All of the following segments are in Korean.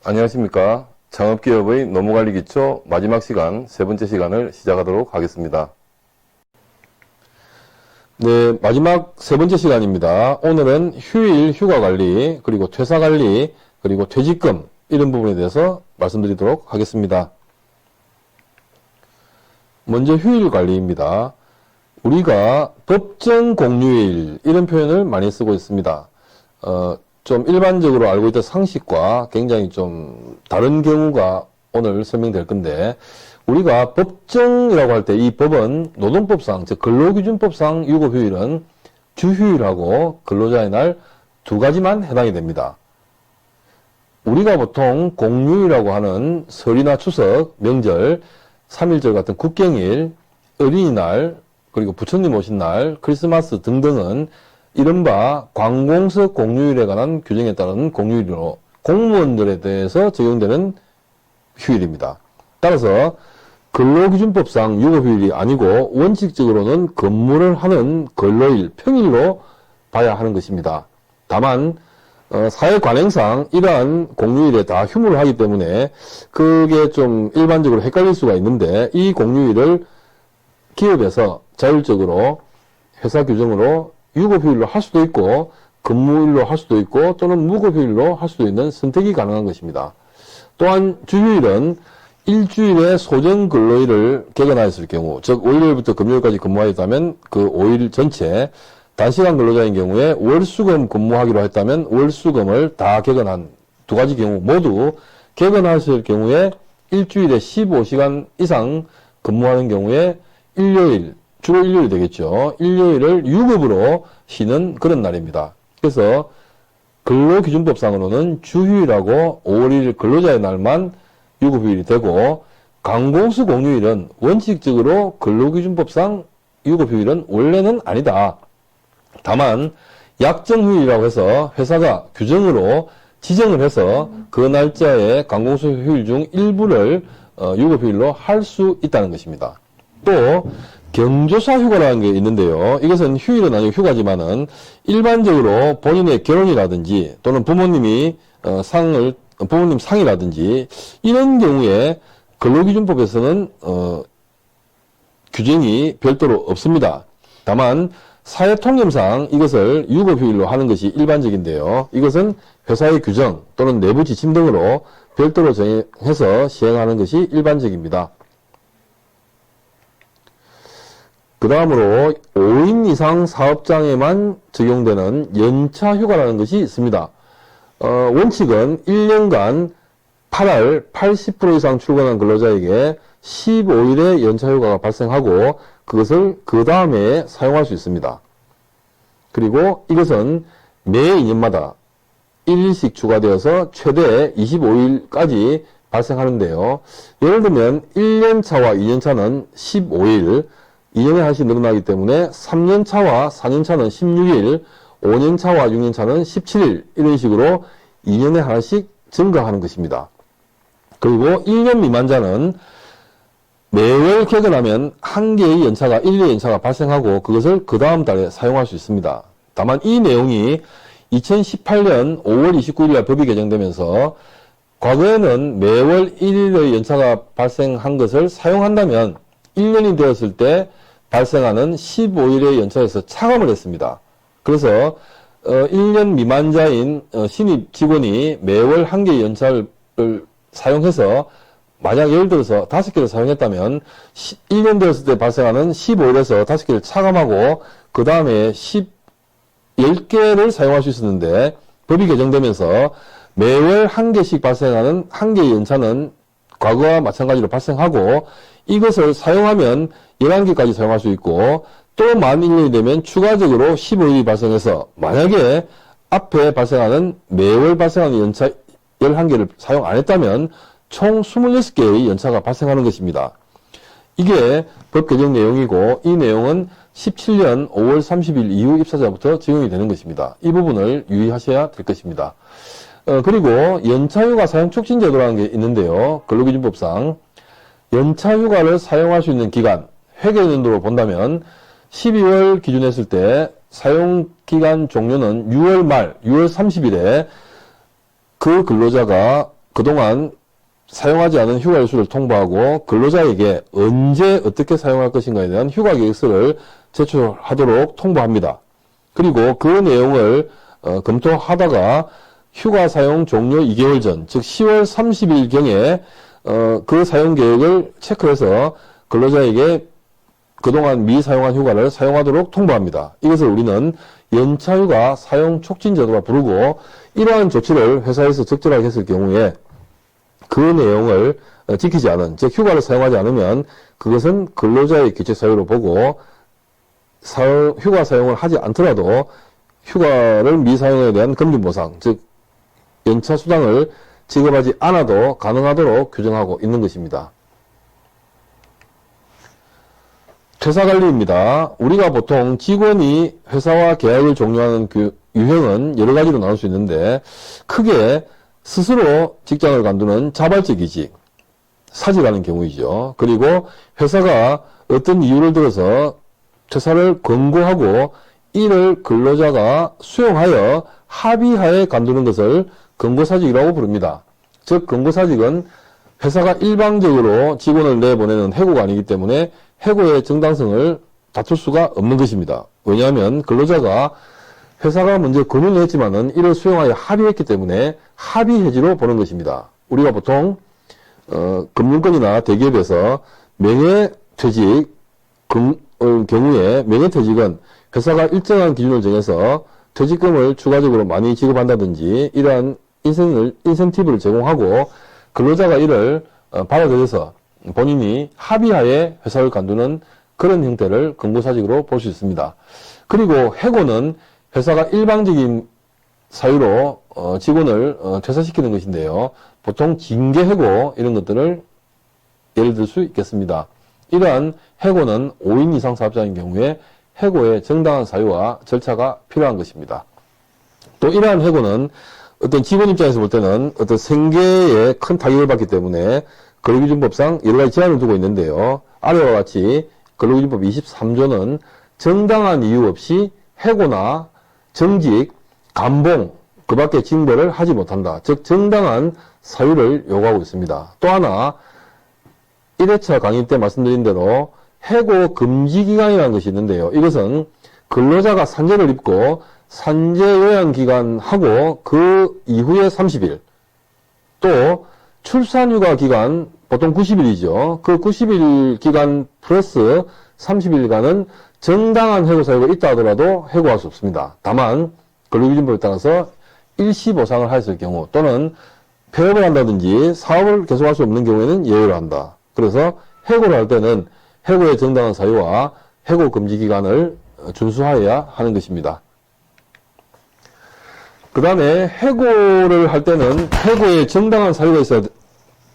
안녕하십니까. 창업기업의 노무관리기초 마지막 시간, 세 번째 시간을 시작하도록 하겠습니다. 네, 마지막 세 번째 시간입니다. 오늘은 휴일 휴가관리, 그리고 퇴사관리, 그리고 퇴직금 이런 부분에 대해서 말씀드리도록 하겠습니다. 먼저 휴일 관리입니다. 우리가 법정 공휴일 이런 표현을 많이 쓰고 있습니다. 좀 일반적으로 알고 있던 상식과 굉장히 좀 다른 경우가 오늘 설명될 건데, 우리가 법정이라고 할 때 이 법은 노동법상, 즉 근로기준법상 유급휴일은 주휴일하고 근로자의 날 두 가지만 해당이 됩니다. 우리가 보통 공휴일이라고 하는 설이나 추석, 명절, 3.1절 같은 국경일, 어린이날, 그리고 부처님 오신 날, 크리스마스 등등은 이른바 관공서 공휴일에 관한 규정에 따른 공휴일로 공무원들에 대해서 적용되는 휴일입니다. 따라서 근로기준법상 유급휴일이 아니고 원칙적으로는 근무를 하는 근로일, 평일로 봐야 하는 것입니다. 다만 사회관행상 이러한 공휴일에 다 휴무를 하기 때문에 그게 좀 일반적으로 헷갈릴 수가 있는데, 이 공휴일을 기업에서 자율적으로 회사 규정으로 유급휴일로 할 수도 있고 근무일로 할 수도 있고 또는 무급휴일로 할 수도 있는 선택이 가능한 것입니다. 또한 주휴일은 일주일에 소정 근로일을 개근하였을 경우, 즉 월요일부터 금요일까지 근무하였다면 그 5일 전체, 단시간 근로자인 경우에 월수금 근무하기로 했다면 월수금을 다 개근한 두 가지 경우 모두 개근하실 경우에 일주일에 15시간 이상 근무하는 경우에 일요일, 주로 일요일이 되겠죠. 일요일을 유급으로 쉬는 그런 날입니다. 그래서 근로기준법상으로는 주휴일하고 5월 1일 근로자의 날만 유급휴일이 되고, 관공서 공휴일은 원칙적으로 근로기준법상 유급휴일은 원래는 아니다. 다만 약정휴일이라고 해서 회사가 규정으로 지정을 해서 그 날짜에 관공서 휴일 중 일부를 유급휴일로 할 수 있다는 것입니다. 또 경조사 휴가라는 게 있는데요. 이것은 휴일은 아니고 휴가지만은 일반적으로 본인의 결혼이라든지 또는 부모님 상이라든지 이런 경우에 근로기준법에서는 규정이 별도로 없습니다. 다만 사회통념상 이것을 유급휴일로 하는 것이 일반적인데요. 이것은 회사의 규정 또는 내부 지침 등으로 별도로 정해서 시행하는 것이 일반적입니다. 그 다음으로 5인 이상 사업장에만 적용되는 연차휴가라는 것이 있습니다. 원칙은 1년간 8할 80% 이상 출근한 근로자에게 15일의 연차휴가가 발생하고 그것을 그 다음에 사용할 수 있습니다. 그리고 이것은 매 2년마다 1일씩 추가되어서 최대 25일까지 발생하는데요. 예를 들면 1년차와 2년차는 15일, 2년에 하나씩 늘어나기 때문에 3년차와 4년차는 16일, 5년차와 6년차는 17일 이런 식으로 2년에 하나씩 증가하는 것입니다. 그리고 1년 미만자는 매월 개근하면 한 개의 연차가 1년 연차가 발생하고 그것을 그 다음 달에 사용할 수 있습니다. 다만 이 내용이 2018년 5월 29일 날 법이 개정되면서 과거에는 매월 1일의 연차가 발생한 것을 사용한다면 1년이 되었을 때 발생하는 15일의 연차에서 차감을 했습니다. 그래서 1년 미만자인 신입 직원이 매월 한 개의 연차를 사용해서 만약 예를 들어서 5개를 사용했다면 1년 되었을 때 발생하는 15일에서 5개를 차감하고 그 다음에 10개를 사용할 수 있었는데, 법이 개정되면서 매월 한 개씩 발생하는 한 개의 연차는 과거와 마찬가지로 발생하고 이것을 사용하면 11개까지 사용할 수 있고, 또 만 1년이 되면 추가적으로 15일이 발생해서 만약에 앞에 발생하는 매월 발생하는 연차 11개를 사용 안 했다면 총 26개의 연차가 발생하는 것입니다. 이게 법 개정 내용이고 이 내용은 17년 5월 30일 이후 입사자부터 적용이 되는 것입니다. 이 부분을 유의하셔야 될 것입니다. 그리고 연차휴가 사용촉진 제도라는 게 있는데요. 근로기준법상 연차휴가를 사용할 수 있는 기간, 회계연도로 본다면 12월 기준했을 때 사용기간 종료는 6월 말, 6월 30일에 그 근로자가 그동안 사용하지 않은 휴가 일수를 통보하고 근로자에게 언제 어떻게 사용할 것인가에 대한 휴가 계획서를 제출하도록 통보합니다. 그리고 그 내용을 검토하다가 휴가 사용 종료 2개월 전, 즉 10월 30일경에 그 사용 계획을 체크해서 근로자에게 그동안 미사용한 휴가를 사용하도록 통보합니다. 이것을 우리는 연차휴가 사용 촉진 제도라 부르고, 이러한 조치를 회사에서 적절하게 했을 경우에 그 내용을 지키지 않은, 즉 휴가를 사용하지 않으면 그것은 근로자의 기체 사유로 보고 휴가 사용을 하지 않더라도 휴가를 미사용에 대한 금융보상, 즉 연차 수당을 지급하지 않아도 가능하도록 규정하고 있는 것입니다. 퇴사관리입니다. 우리가 보통 직원이 회사와 계약을 종료하는 유형은 여러 가지로 나눌 수 있는데, 크게 스스로 직장을 관두는 자발적 이직, 사직하는 경우이죠. 그리고 회사가 어떤 이유를 들어서 퇴사를 권고하고 이를 근로자가 수용하여 합의하에 관두는 것을 권고사직이라고 부릅니다. 즉 권고사직은 회사가 일방적으로 직원을 내보내는 해고가 아니기 때문에 해고의 정당성을 다툴 수가 없는 것입니다. 왜냐하면 근로자가 회사가 먼저 권유를 했지만은 이를 수용하여 합의했기 때문에 합의 해지로 보는 것입니다. 우리가 보통 금융권이나 대기업에서 명예퇴직 경우에 명예퇴직은 회사가 일정한 기준을 정해서 퇴직금을 추가적으로 많이 지급한다든지 이러한 인센티브를 제공하고 근로자가 이를 받아들여서 본인이 합의하에 회사를 관두는 그런 형태를 권고사직으로 볼 수 있습니다. 그리고 해고는 회사가 일방적인 사유로 직원을 퇴사시키는 것인데요. 보통 징계해고 이런 것들을 예를 들 수 있겠습니다. 이러한 해고는 5인 이상 사업자인 경우에 해고의 정당한 사유와 절차가 필요한 것입니다. 또 이러한 해고는 어떤 직원 입장에서 볼 때는 어떤 생계에 큰 타격을 받기 때문에 근로기준법상 여러 가지 제한을 두고 있는데요. 아래와 같이 근로기준법 23조는 정당한 이유 없이 해고나 정직, 감봉, 그 밖에 징벌을 하지 못한다. 즉 정당한 사유를 요구하고 있습니다. 또 하나 1회차 강의 때 말씀드린 대로 해고 금지 기간이라는 것이 있는데요. 이것은 근로자가 산재를 입고 산재 요양 기간하고 그 이후에 30일, 또 출산휴가 기간 보통 90일이죠. 그 90일 기간 플러스 30일간은 정당한 해고 사유가 있다 하더라도 해고할 수 없습니다. 다만 근로기준법에 따라서 일시 보상을 하였을 경우 또는 폐업을 한다든지 사업을 계속할 수 없는 경우에는 예외를 한다. 그래서 해고를 할 때는 해고의 정당한 사유와 해고 금지 기간을 준수하여야 하는 것입니다. 그 다음에 해고를 할 때는 해고의 정당한 사유가 있어야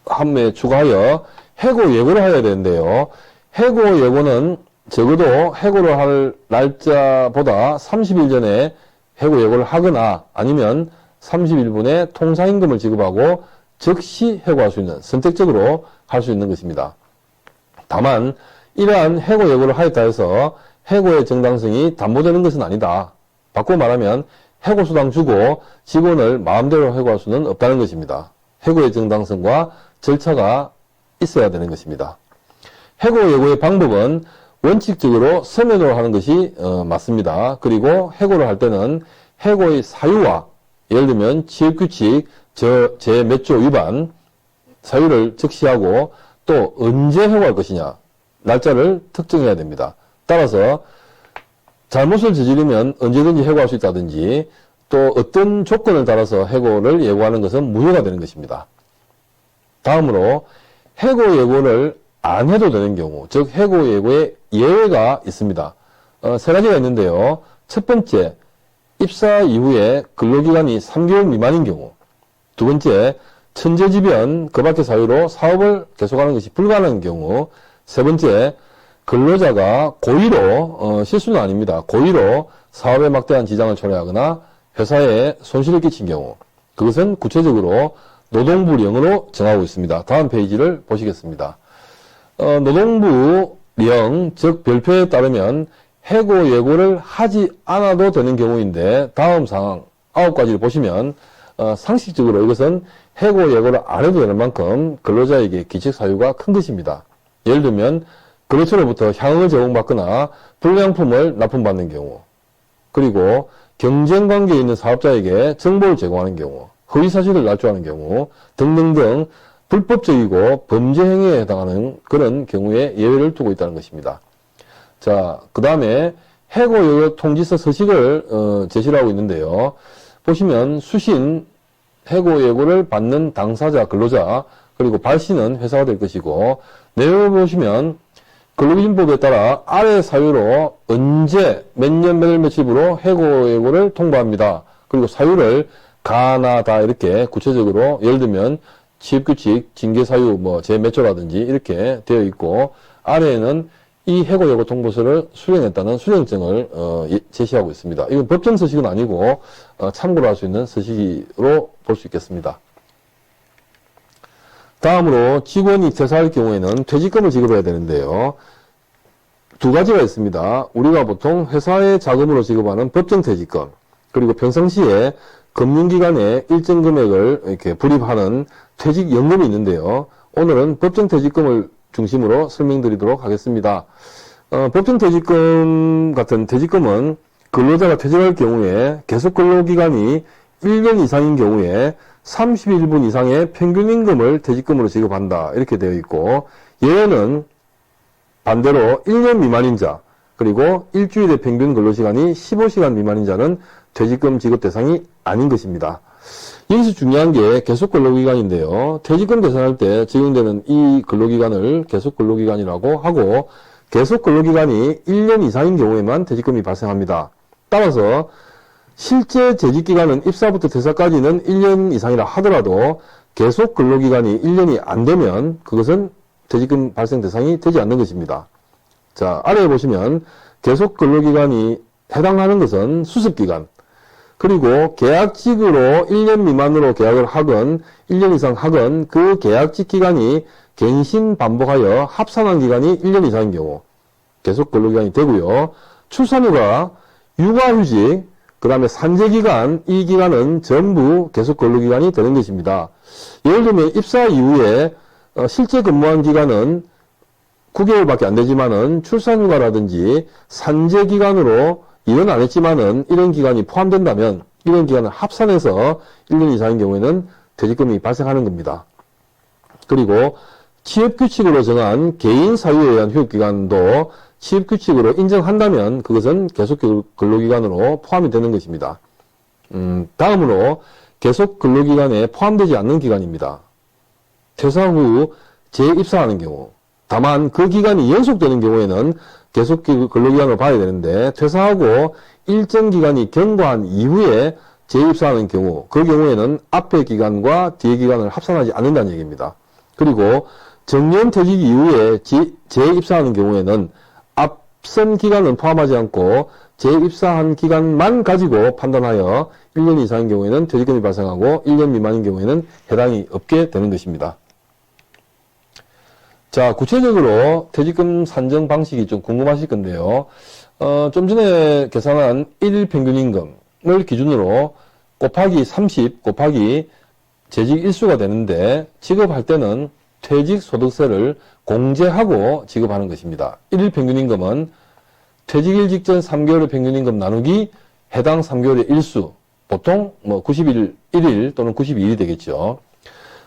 함에 추가하여 해고 예고를 해야 되는데요. 해고 예고는 적어도 해고를 할 날짜보다 30일 전에 해고 예고를 하거나 아니면 30일분의 통상임금을 지급하고 즉시 해고할 수 있는, 선택적으로 할 수 있는 것입니다. 다만 이러한 해고 예고를 하였다 해서 해고의 정당성이 담보되는 것은 아니다. 바꾸어 말하면 해고수당 주고 직원을 마음대로 해고할 수는 없다는 것입니다. 해고의 정당성과 절차가 있어야 되는 것입니다. 해고 예고의 방법은 원칙적으로 서면으로 하는 것이 맞습니다. 그리고 해고를 할 때는 해고의 사유와 예를 들면 취업규칙 제 몇 조 위반 사유를 적시하고 또 언제 해고할 것이냐 날짜를 특정해야 됩니다. 따라서 잘못을 저지르면 언제든지 해고할 수 있다든지 또 어떤 조건을 따라서 해고를 예고하는 것은 무효가 되는 것입니다. 다음으로 해고 예고를 안 해도 되는 경우, 즉 해고 예고에 예외가 있습니다. 세 가지가 있는데요. 첫 번째, 입사 이후에 근로기간이 3개월 미만인 경우. 두 번째, 천재지변, 그 밖의 사유로 사업을 계속하는 것이 불가능한 경우. 세 번째, 근로자가 고의로, 실수는 아닙니다. 고의로 사업에 막대한 지장을 초래하거나 회사에 손실을 끼친 경우. 그것은 구체적으로 노동부령으로 정하고 있습니다. 다음 페이지를 보시겠습니다. 노동부령, 즉 별표에 따르면 해고 예고를 하지 않아도 되는 경우인데 다음 상황 9가지를 보시면 상식적으로 이것은 해고 예고를 안 해도 되는 만큼 근로자에게 기책 사유가 큰 것입니다. 예를 들면 근로처로부터 향응을 제공받거나 불량품을 납품받는 경우, 그리고 경쟁관계에 있는 사업자에게 정보를 제공하는 경우, 허위사실을 날조하는 경우 등등등 불법적이고 범죄 행위에 해당하는 그런 경우에 예외를 두고 있다는 것입니다. 자, 그 다음에 해고 예고 통지서 서식을 제시를 하고 있는데요. 보시면 수신 해고 예고를 받는 당사자 근로자, 그리고 발신은 회사가 될 것이고, 내용을 보시면 근로기준법에 따라 아래 사유로 언제 몇 년 몇 월 며칠부로 해고 예고를 통보합니다. 그리고 사유를 가나 다 이렇게 구체적으로 예를 들면 취업규칙, 징계사유, 제 몇 조라든지 이렇게 되어 있고, 아래에는 이 해고 예고 통보서를 수령했다는 수령증을 제시하고 있습니다. 이건 법정 서식은 아니고 참고로 할 수 있는 서식으로 볼 수 있겠습니다. 다음으로 직원이 퇴사할 경우에는 퇴직금을 지급해야 되는데요. 두 가지가 있습니다. 우리가 보통 회사의 자금으로 지급하는 법정 퇴직금, 그리고 평상시에 금융기관에 일정 금액을 이렇게 불입하는 퇴직연금이 있는데요. 오늘은 법정 퇴직금을 중심으로 설명드리도록 하겠습니다. 법정 퇴직금 같은 퇴직금은 근로자가 퇴직할 경우에 계속 근로기간이 1년 이상인 경우에 31분 이상의 평균임금을 퇴직금으로 지급한다. 이렇게 되어 있고, 예외는 반대로 1년 미만인 자, 그리고 일주일의 평균 근로시간이 15시간 미만인 자는 퇴직금 지급 대상이 아닌 것입니다. 여기서 중요한 게 계속 근로기간인데요. 퇴직금 계산할 때 적용되는 이 근로기간을 계속 근로기간이라고 하고, 계속 근로기간이 1년 이상인 경우에만 퇴직금이 발생합니다. 따라서 실제 재직기간은 입사부터 퇴사까지는 1년 이상이라 하더라도 계속 근로기간이 1년이 안 되면 그것은 퇴직금 발생 대상이 되지 않는 것입니다. 자, 아래에 보시면 계속 근로기간이 해당하는 것은 수습기간, 그리고 계약직으로 1년 미만으로 계약을 하건 1년 이상 하건 그 계약직 기간이 갱신 반복하여 합산한 기간이 1년 이상인 경우 계속 근로기간이 되고요. 출산휴가, 육아휴직, 그 다음에 산재기간, 이 기간은 전부 계속 근로기간이 되는 것입니다. 예를 들면 입사 이후에 실제 근무한 기간은 9개월밖에 안 되지만은 출산휴가라든지 산재기간으로 일은 안 했지만은 이런 기간이 포함된다면 이런 기간을 합산해서 1년 이상인 경우에는 퇴직금이 발생하는 겁니다. 그리고 취업규칙으로 정한 개인 사유에 의한 휴직기간도 취업규칙으로 인정한다면 그것은 계속 근로기간으로 포함이 되는 것입니다. 다음으로 계속 근로기간에 포함되지 않는 기간입니다. 퇴사 후 재입사하는 경우, 다만 그 기간이 연속되는 경우에는 계속 근로기간으로 봐야 되는데, 퇴사하고 일정 기간이 경과한 이후에 재입사하는 경우, 그 경우에는 앞의 기간과 뒤의 기간을 합산하지 않는다는 얘기입니다. 그리고 정년 퇴직 이후에 재입사하는 경우에는 앞선 기간은 포함하지 않고 재입사한 기간만 가지고 판단하여 1년 이상인 경우에는 퇴직금이 발생하고 1년 미만인 경우에는 해당이 없게 되는 것입니다. 자, 구체적으로 퇴직금 산정 방식이 좀 궁금하실 건데요. 좀 전에 계산한 1일 평균임금을 기준으로 곱하기 30 곱하기 재직 일수가 되는데, 지급할 때는 퇴직소득세를 공제하고 지급하는 것입니다. 1일 평균임금은 퇴직일 직전 3개월의 평균임금 나누기 해당 3개월의 일수, 보통 90일, 1일 또는 92일이 되겠죠.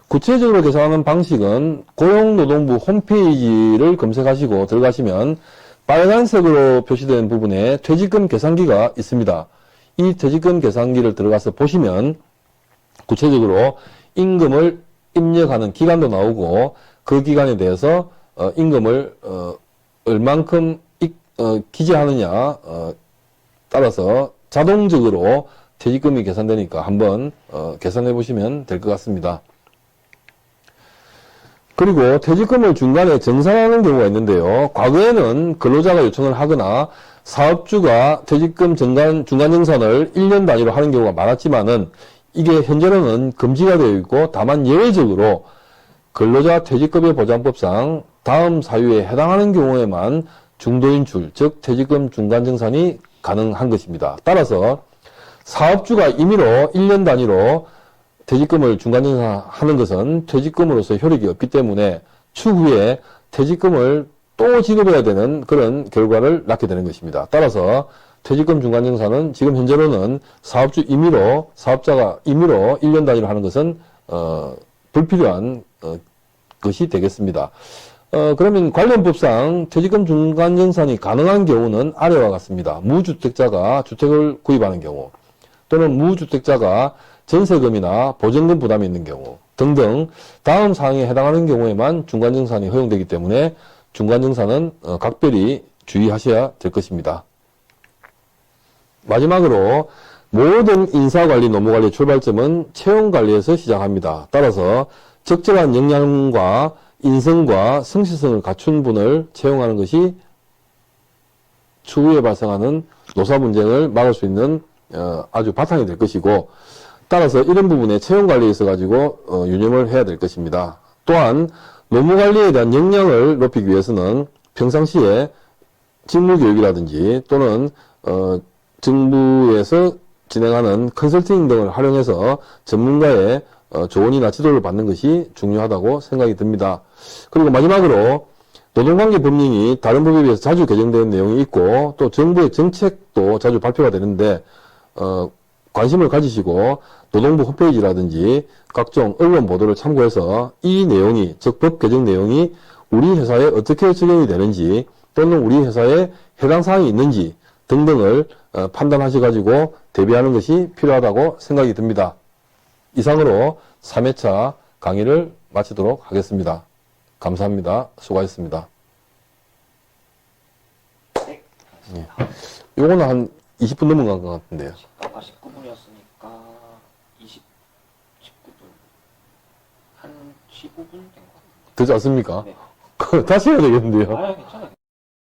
구체적으로 계산하는 방식은 고용노동부 홈페이지를 검색하시고 들어가시면 빨간색으로 표시된 부분에 퇴직금 계산기가 있습니다. 이 퇴직금 계산기를 들어가서 보시면 구체적으로 임금을 입력하는 기간도 나오고 그 기간에 대해서 임금을 얼만큼 기재하느냐 따라서 자동적으로 퇴직금이 계산되니까 한번 계산해 보시면 될 것 같습니다. 그리고 퇴직금을 중간에 정산하는 경우가 있는데요. 과거에는 근로자가 요청을 하거나 사업주가 퇴직금 중간 정산을 1년 단위로 하는 경우가 많았지만은 이게 현재로는 금지가 되어 있고, 다만 예외적으로 근로자 퇴직급여 보장법상 다음 사유에 해당하는 경우에만 중도인출, 즉 퇴직금 중간정산이 가능한 것입니다. 따라서 사업주가 임의로 1년 단위로 퇴직금을 중간정산하는 것은 퇴직금으로서 효력이 없기 때문에 추후에 퇴직금을 또 지급해야 되는 그런 결과를 낳게 되는 것입니다. 따라서 퇴직금 중간정산은 지금 현재로는 사업주 임의로, 사업자가 임의로 1년 단위로 하는 것은 불필요한 것이 되겠습니다. 그러면 관련 법상 퇴직금 중간정산이 가능한 경우는 아래와 같습니다. 무주택자가 주택을 구입하는 경우, 또는 무주택자가 전세금이나 보증금 부담이 있는 경우 등등 다음 사항에 해당하는 경우에만 중간정산이 허용되기 때문에 중간정산은 각별히 주의하셔야 될 것입니다. 마지막으로 모든 인사관리, 노무관리의 출발점은 채용관리에서 시작합니다. 따라서 적절한 역량과 인성과 성실성을 갖춘 분을 채용하는 것이 추후에 발생하는 노사 분쟁을 막을 수 있는 아주 바탕이 될 것이고, 따라서 이런 부분에 채용관리에 있어 가지고 유념을 해야 될 것입니다. 또한 노무관리에 대한 역량을 높이기 위해서는 평상시에 직무교육이라든지 또는 정부에서 진행하는 컨설팅 등을 활용해서 전문가의 조언이나 지도를 받는 것이 중요하다고 생각이 듭니다. 그리고 마지막으로 노동관계 법령이 다른 법에 비해서 자주 개정되는 내용이 있고, 또 정부의 정책도 자주 발표가 되는데 관심을 가지시고 노동부 홈페이지라든지 각종 언론 보도를 참고해서 이 내용이, 즉 법 개정 내용이 우리 회사에 어떻게 적용이 되는지 또는 우리 회사에 해당 사항이 있는지 등등을 판단하셔가지고 대비하는 것이 필요하다고 생각이 듭니다. 이상으로 3회차 강의를 마치도록 하겠습니다. 감사합니다. 수고하셨습니다. 네, 예. 요거는 한 20분 넘어간 것 같은데요. 아까 19분이었으니까 19분. 한 15분 된 것 같은데. 되지 않습니까? 네. 다시 해야 되겠는데요. 아, 괜찮아요.